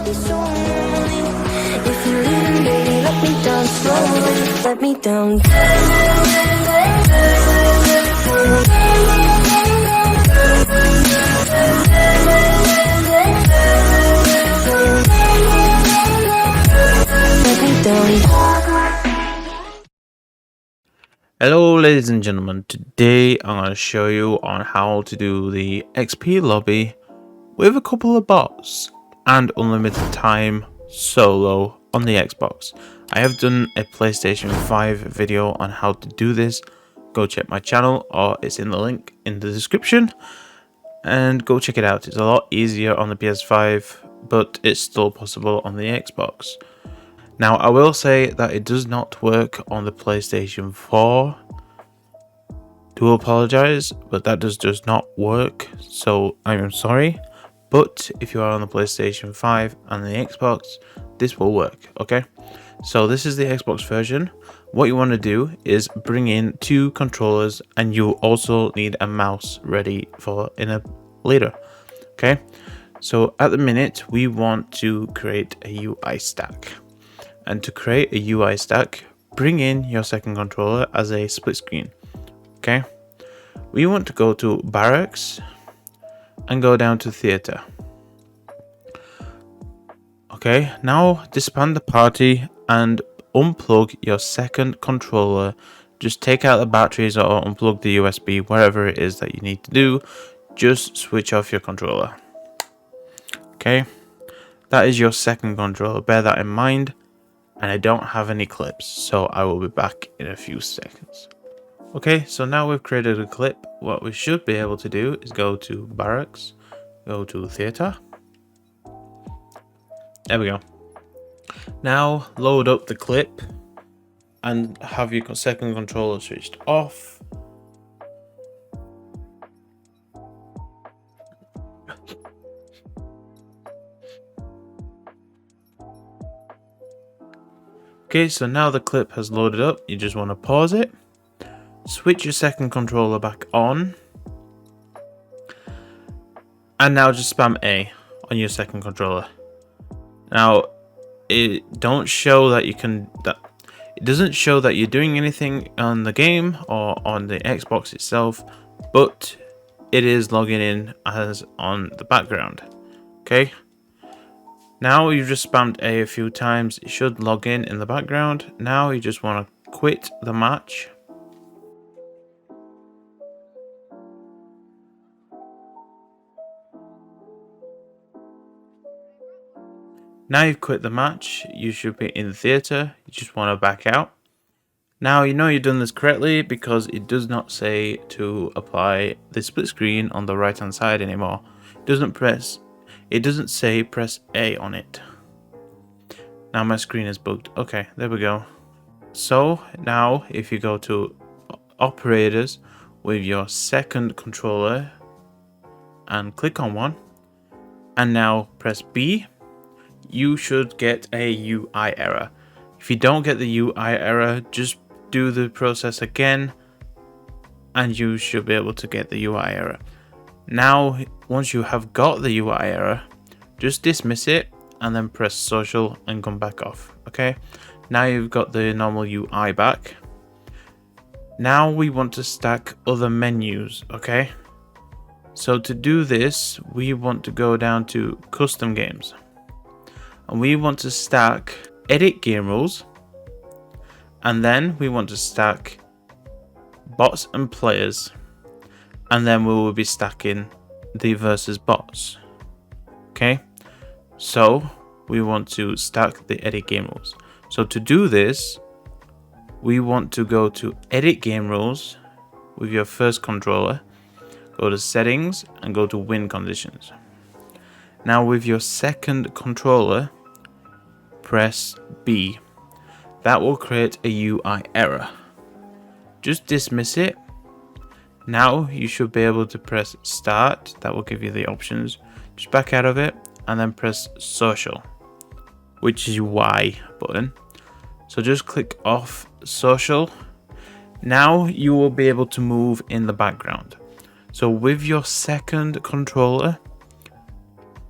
be so lonely. If you're leaving, baby, let me down slowly. Let me down. Let me down. Hello ladies and gentlemen, today I'm going to show you on how to do the XP lobby with a couple of bots and unlimited time solo on the Xbox. I have done a PlayStation 5 video on how to do this. Go check my channel, or it's in the link in the description, and go check it out. It's a lot easier on the PS5, but it's still possible on the Xbox. Now, I will say that it does not work on the PlayStation 4. Do apologize, but that does not work, so I am sorry. But if you are on the PlayStation 5 and the Xbox, this will work, okay? So this is the Xbox version. What you want to do is bring in 2 controllers, and you also need a mouse ready for later, okay? So at the minute, we want to create a UI stack. And to create a UI stack, bring in your second controller as a split screen. Okay, we want to go to barracks and go down to theater. Okay, now disband the party and unplug your second controller. Just take out the batteries or unplug the USB, whatever it is that you need to do. Just switch off your controller. Okay, that is your second controller. Bear that in mind. And I don't have any clips, so I will be back in a few seconds. Okay, so now we've created a clip. What we should be able to do is go to barracks, go to theater. There we go. Now load up the clip and have your second controller switched off. Okay, so now the clip has loaded up. You just want to pause it, switch your second controller back on, and now just spam A on your second controller. Now, it doesn't show that you're doing anything on the game or on the Xbox itself, but it is logging in as on the background. Okay. Now you've just spammed A a few times, it should log in the background. Now you just want to quit the match. Now you've quit the match, you should be in the theater, you just want to back out. Now you know you've done this correctly because it does not say to apply the split screen on the right hand side anymore. It doesn't say press A on it. Now my screen is bugged. Okay, there we go. So now if you go to operators with your second controller and click on one, and now press B, you should get a UI error. If you don't get the UI error, just do the process again and you should be able to get the UI error. Now, once you have got the UI error, just dismiss it and then press social and come back off. Okay, now you've got the normal UI back. Now we want to stack other menus. Okay, so to do this, we want to go down to custom games and we want to stack edit game rules, and then we want to stack bots and players. And then we will be stacking the versus bots. Okay, so we want to stack the edit game rules. So to do this, we want to go to edit game rules with your first controller, go to settings and go to win conditions. Now with your second controller, press B. That will create a UI error. Just dismiss it. Now you should be able to press start. That will give you the options. Just back out of it and then press social, which is your Y button. So just click off social. Now you will be able to move in the background. So with your second controller,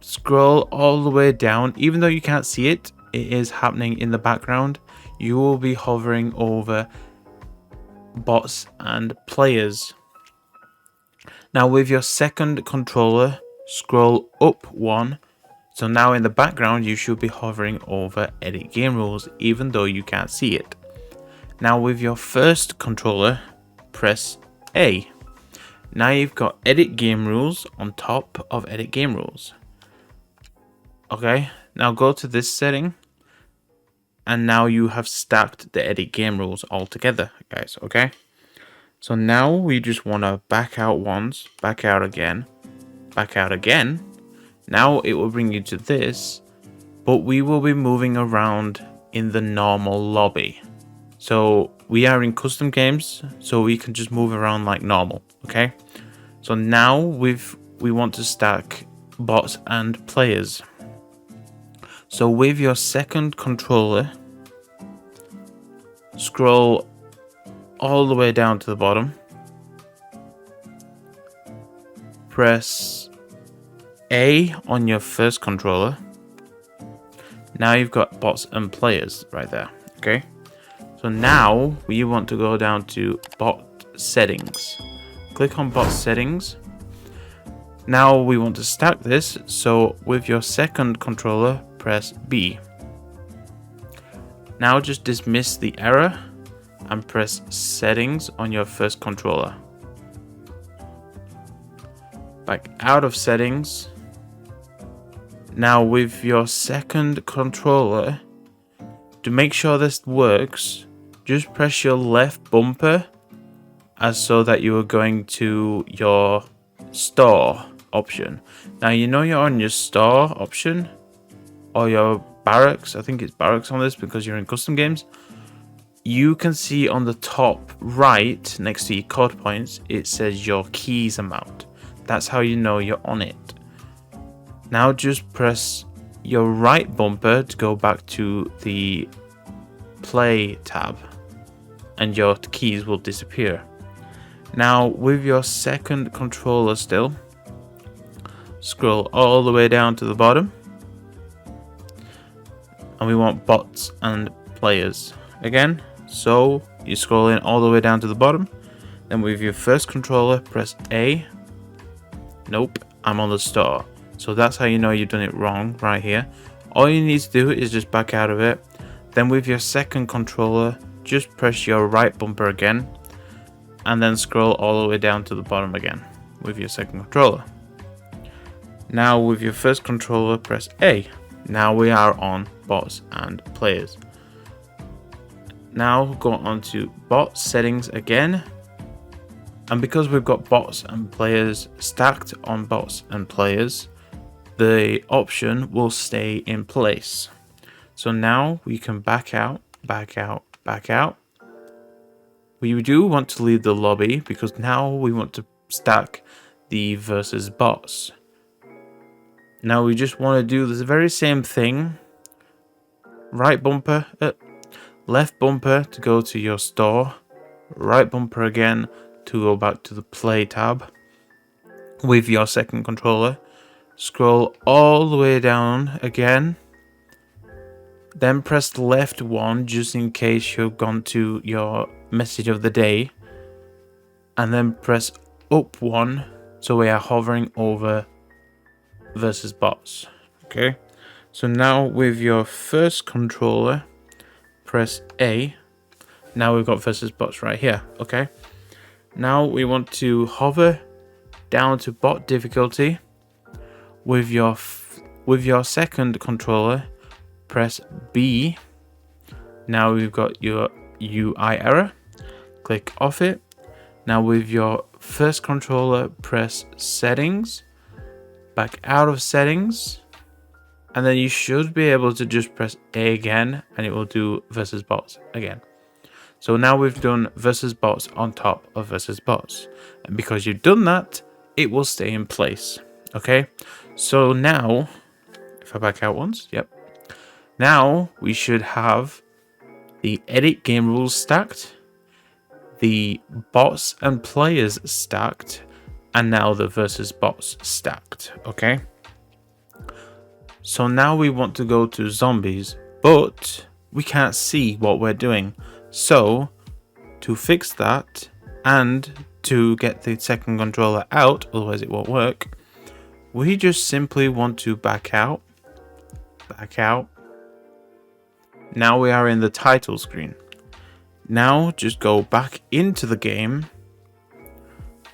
scroll all the way down. Even though you can't see it, it is happening in the background. You will be hovering over bots and players. Now with your second controller, scroll up one. So now in the background, you should be hovering over edit game rules, even though you can't see it. Now with your first controller, press A. Now you've got edit game rules on top of edit game rules. Okay, now go to this setting. And now you have stacked the edit game rules all together, guys, okay? So now we just want to back out once, back out again, back out again. Now it will bring you to this, but we will be moving around in the normal lobby. So we are in custom games, so we can just move around like normal, okay? So now we want to stack bots and players. So with your second controller, scroll all the way down to the bottom. Press A on your first controller. Now you've got bots and players right there, okay? So now we want to go down to bot settings. Click on bot settings. Now we want to stack this, so with your second controller, press B. Now just dismiss the error and press settings on your first controller. Back out of settings. Now with your second controller, to make sure this works, just press your left bumper as so that you are going to your store option. Now you know you're on your store option or your barracks. I think it's barracks on this because you're in custom games. You can see on the top right next to your code points, it says your keys amount. That's how you know you're on it. Now just press your right bumper to go back to the play tab and your keys will disappear. Now with your second controller still, scroll all the way down to the bottom and we want bots and players again. So you scroll in all the way down to the bottom, then with your first controller press A. Nope, I'm on the store. So that's how you know you've done it wrong right here. All you need to do is just back out of it. Then with your second controller, just press your right bumper again and then scroll all the way down to the bottom again with your second controller. Now with your first controller, press A. Now we are on bots and players. Now go on to bot settings again. And because we've got bots and players stacked on bots and players, the option will stay in place. So now we can back out, back out, back out. We do want to leave the lobby because now we want to stack the versus bots. Now we just want to do this very same thing. Right bumper, left bumper to go to your store. Right bumper again to go back to the play tab. With your second controller, scroll all the way down again. Then press the left one just in case you've gone to your message of the day. And then press up one so we are hovering over versus bots. Okay, so now with your first controller, press A. Now we've got versus bots right here. Okay, now we want to hover down to bot difficulty. With your second controller, press B. Now we've got your UI error. Click off it. Now with your first controller, press settings. Back out of settings. And then you should be able to just press A again and it will do versus bots again. So now we've done versus bots on top of versus bots. And because you've done that, it will stay in place. Okay, so now, if I back out once, yep. Now we should have the edit game rules stacked, the bots and players stacked, and now the versus bots stacked. Okay, So now we want to go to zombies, but we can't see what we're doing. So to fix that and to get the second controller out, otherwise it won't work, we just simply want to back out. Now we are in the title screen. Now just go back into the game,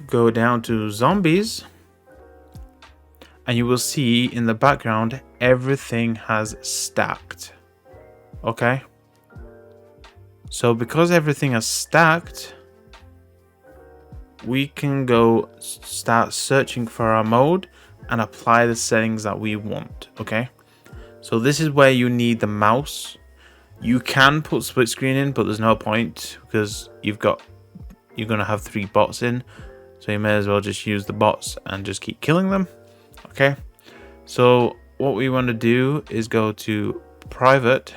go down to zombies, and you will see in the background everything has stacked. Okay, so because everything is stacked, we can go start searching for our mode and apply the settings that we want. Okay, so this is where you need the mouse. You can put split screen in, but there's no point because you're gonna have 3 bots in, so you may as well just use the bots and just keep killing them. Okay, so what we want to do is go to private.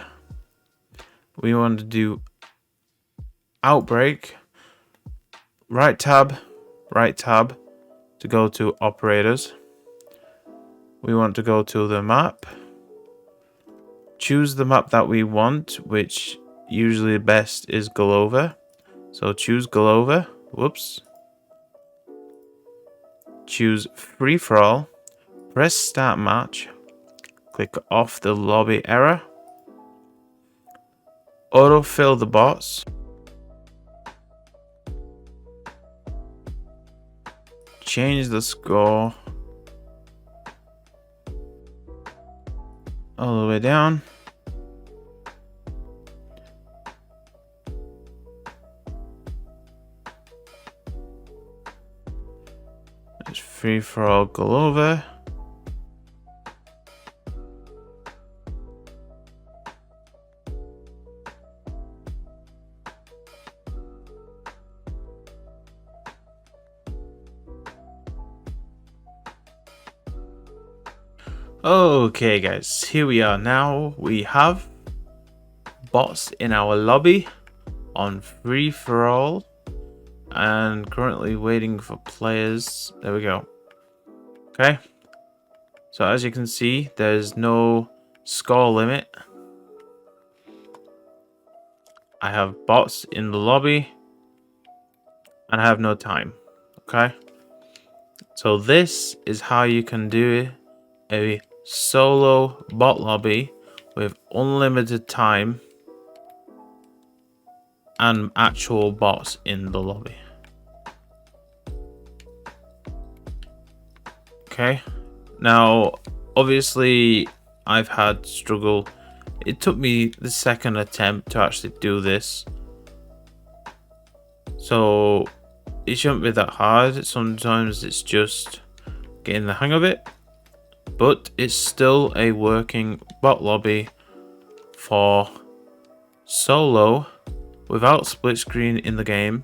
We want to do outbreak, right tab to go to operators. We want to go to the map, choose the map that we want, which usually best is Glover. So choose Glover. Whoops. Choose free for all. Press start match. Click off the lobby error. Autofill the bots. Change the score all the way down. It's free for all Glover. Okay guys, here we are now. We have bots in our lobby on free for all and currently waiting for players. There we go. Okay, so as you can see, there's no score limit. I have bots in the lobby and I have no time. Okay, so this is how you can do a solo bot lobby with unlimited time and actual bots in the lobby. Okay, now obviously I've had struggle. It took me the second attempt to actually do this, so it shouldn't be that hard. Sometimes it's just getting the hang of it, but it's still a working bot lobby for solo without split screen in the game,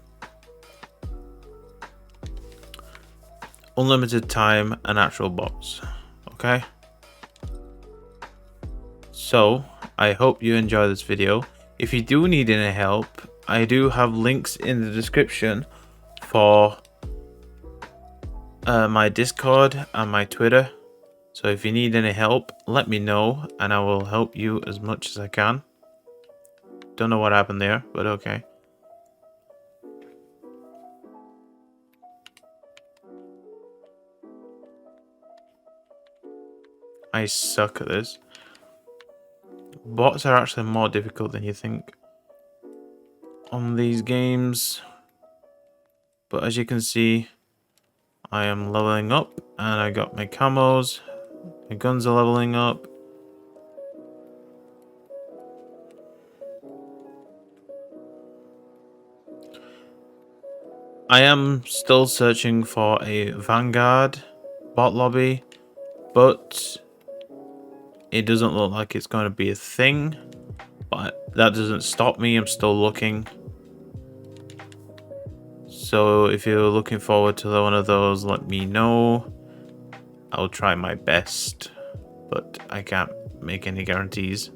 unlimited time and actual bots. Okay, so I hope you enjoy this video. If you do need any help, I do have links in the description for my Discord and my Twitter. So if you need any help, let me know and I will help you as much as I can. Don't know what happened there, but okay. I suck at this. Bots are actually more difficult than you think on these games. But as you can see, I am leveling up and I got my camos. My guns are leveling up. I am still searching for a vanguard bot lobby, but it doesn't look like it's going to be a thing. But that doesn't stop me. I'm still looking. So if you're looking forward to one of those, let me know. I'll try my best, but I can't make any guarantees.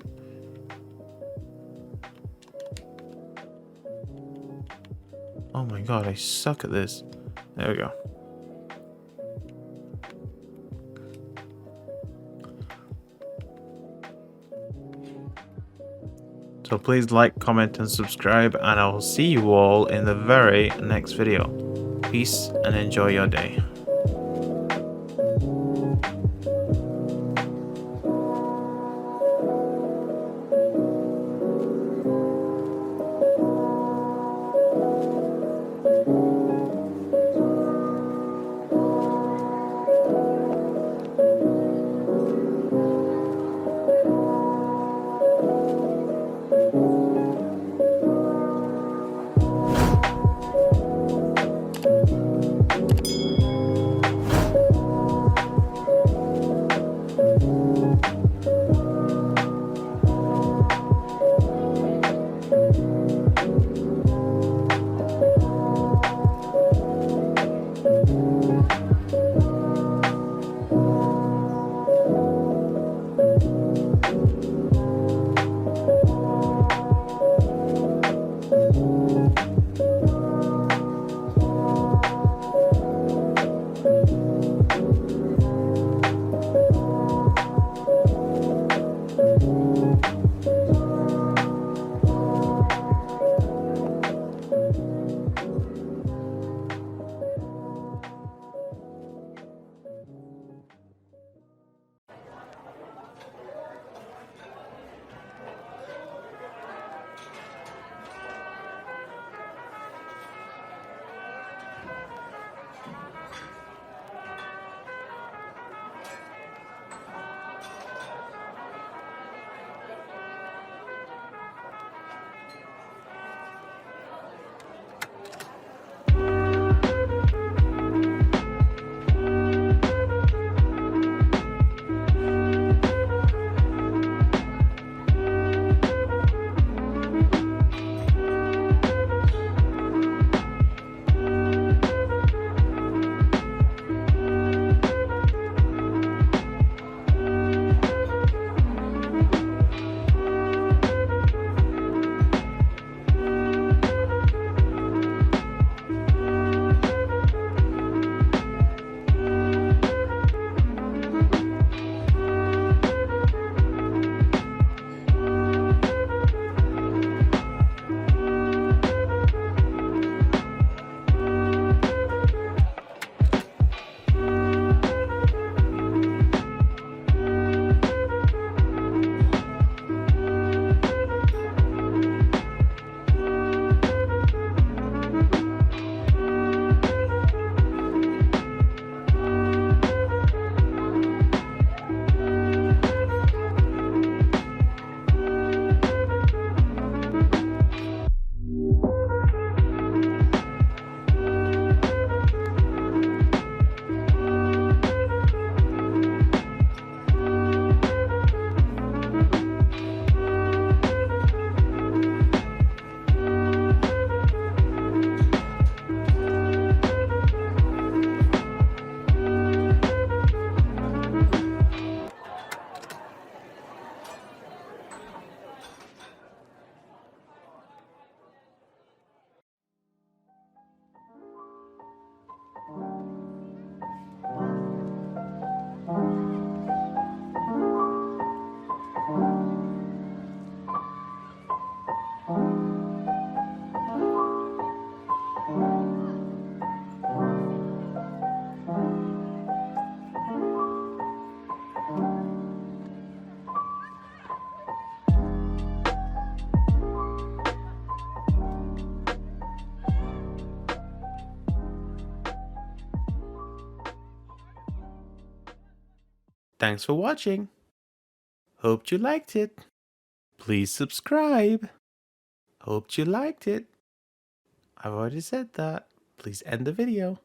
Oh my god, I suck at this. There we go. So please like, comment and subscribe, and I will see you all in the very next video. Peace and enjoy your day. Thanks for watching. Hoped you liked it. Please subscribe. Hoped you liked it. I've already said that. Please end the video.